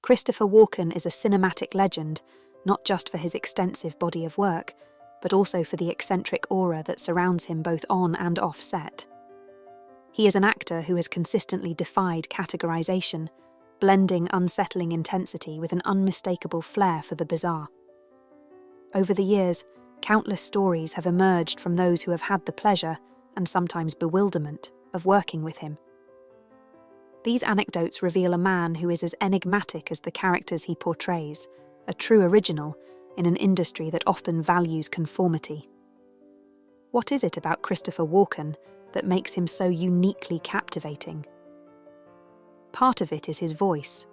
Christopher Walken is a cinematic legend, not just for his extensive body of work, but also for the eccentric aura that surrounds him both on and off set. He is an actor who has consistently defied categorization, blending unsettling intensity with an unmistakable flair for the bizarre. Over the years, countless stories have emerged from those who have had the pleasure, and sometimes bewilderment, of working with him. These anecdotes reveal a man who is as enigmatic as the characters he portrays, a true original in an industry that often values conformity. What is it about Christopher Walken that makes him so uniquely captivating? Part of it is his voice,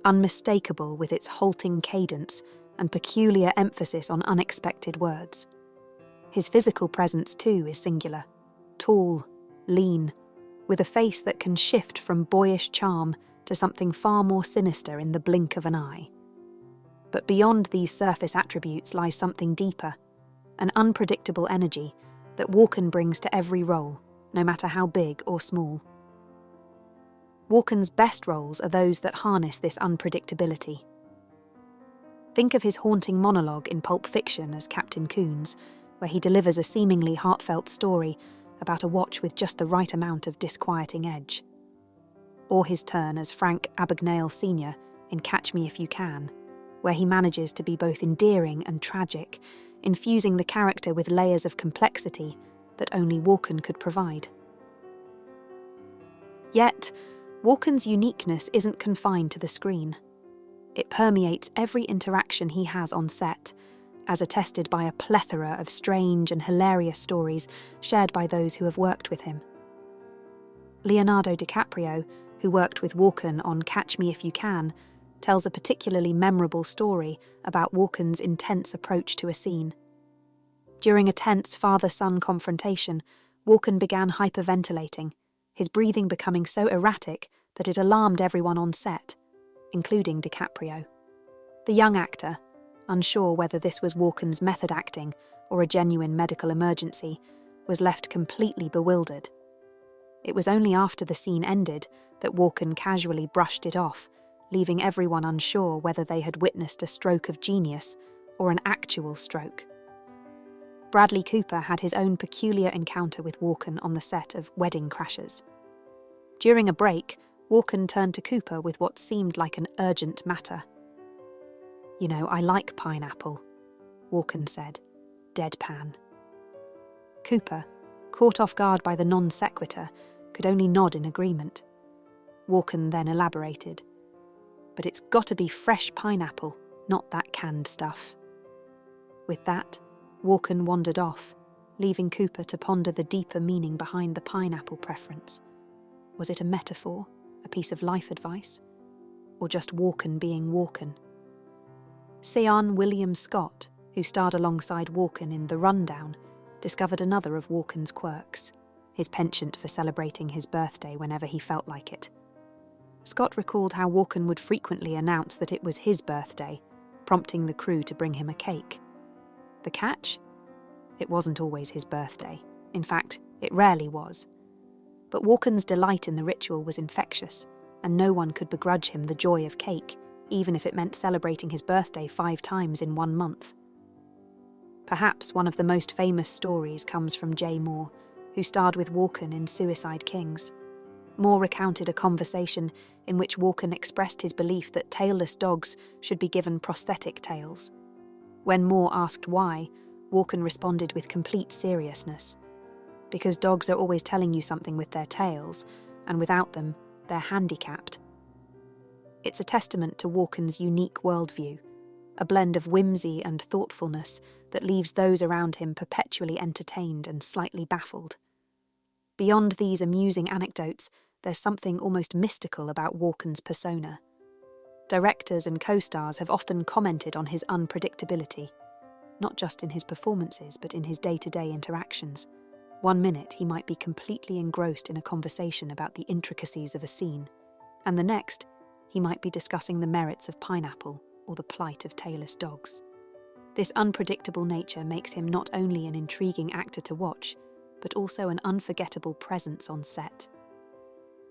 unmistakable with its halting cadence and peculiar emphasis on unexpected words. His physical presence, too, is singular. Tall, lean, with a face that can shift from boyish charm to something far more sinister in the blink of an eye. But beyond these surface attributes lies something deeper, an unpredictable energy that Walken brings to every role, no matter how big or small. Walken's best roles are those that harness this unpredictability. Think of his haunting monologue in Pulp Fiction as Captain Coons, where he delivers a seemingly heartfelt story about a watch with just the right amount of disquieting edge. Or his turn as Frank Abagnale Sr. in Catch Me If You Can, where he manages to be both endearing and tragic, infusing the character with layers of complexity that only Walken could provide. Yet, Walken's uniqueness isn't confined to the screen. It permeates every interaction he has on set, as attested by a plethora of strange and hilarious stories shared by those who have worked with him. Leonardo DiCaprio, who worked with Walken on Catch Me If You Can, tells a particularly memorable story about Walken's intense approach to a scene. During a tense father-son confrontation, Walken began hyperventilating, his breathing becoming so erratic that it alarmed everyone on set, including DiCaprio. The young actor, unsure whether this was Walken's method acting or a genuine medical emergency, was left completely bewildered. It was only after the scene ended that Walken casually brushed it off, leaving everyone unsure whether they had witnessed a stroke of genius or an actual stroke. Bradley Cooper had his own peculiar encounter with Walken on the set of Wedding Crashers. During a break, Walken turned to Cooper with what seemed like an urgent matter. "You know, I like pineapple," Walken said, deadpan. Cooper, caught off guard by the non sequitur, could only nod in agreement. Walken then elaborated. "But it's gotta be fresh pineapple, not that canned stuff." With that, Walken wandered off, leaving Cooper to ponder the deeper meaning behind the pineapple preference. Was it a metaphor, a piece of life advice, or just Walken being Walken? Sean William Scott, who starred alongside Walken in The Rundown, discovered another of Walken's quirks, his penchant for celebrating his birthday whenever he felt like it. Scott recalled how Walken would frequently announce that it was his birthday, prompting the crew to bring him a cake. The catch? It wasn't always his birthday. In fact, it rarely was. But Walken's delight in the ritual was infectious, and no one could begrudge him the joy of cake, even if it meant celebrating his birthday 5 times in 1 month. Perhaps one of the most famous stories comes from Jay Moore, who starred with Walken in Suicide Kings. Moore recounted a conversation in which Walken expressed his belief that tailless dogs should be given prosthetic tails. When Moore asked why, Walken responded with complete seriousness. Because dogs are always telling you something with their tails, and without them, they're handicapped. It's a testament to Walken's unique worldview, a blend of whimsy and thoughtfulness that leaves those around him perpetually entertained and slightly baffled. Beyond these amusing anecdotes, there's something almost mystical about Walken's persona. Directors and co-stars have often commented on his unpredictability, not just in his performances but in his day-to-day interactions. One minute he might be completely engrossed in a conversation about the intricacies of a scene, and the next he might be discussing the merits of pineapple or the plight of tailless dogs. This unpredictable nature makes him not only an intriguing actor to watch, but also an unforgettable presence on set.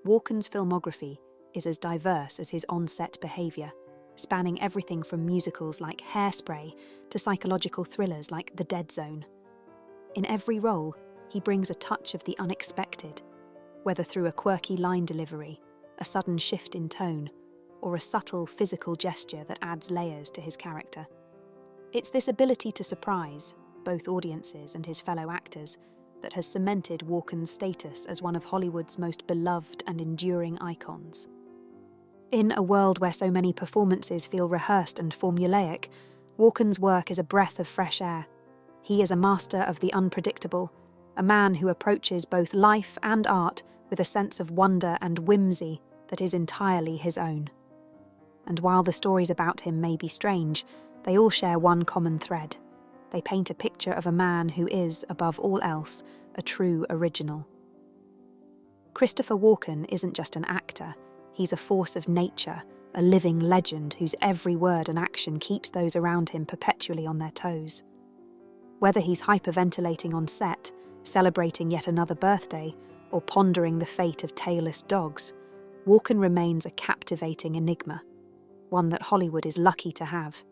Walken's filmography is as diverse as his on-set behaviour, spanning everything from musicals like Hairspray to psychological thrillers like The Dead Zone. In every role, he brings a touch of the unexpected, whether through a quirky line delivery, a sudden shift in tone, or a subtle physical gesture that adds layers to his character. It's this ability to surprise both audiences and his fellow actors that has cemented Walken's status as one of Hollywood's most beloved and enduring icons. In a world where so many performances feel rehearsed and formulaic, Walken's work is a breath of fresh air. He is a master of the unpredictable, a man who approaches both life and art with a sense of wonder and whimsy that is entirely his own. And while the stories about him may be strange, they all share one common thread. They paint a picture of a man who is, above all else, a true original. Christopher Walken isn't just an actor. He's a force of nature, a living legend whose every word and action keeps those around him perpetually on their toes. Whether he's hyperventilating on set, celebrating yet another birthday, or pondering the fate of tailless dogs, Walken remains a captivating enigma, one that Hollywood is lucky to have.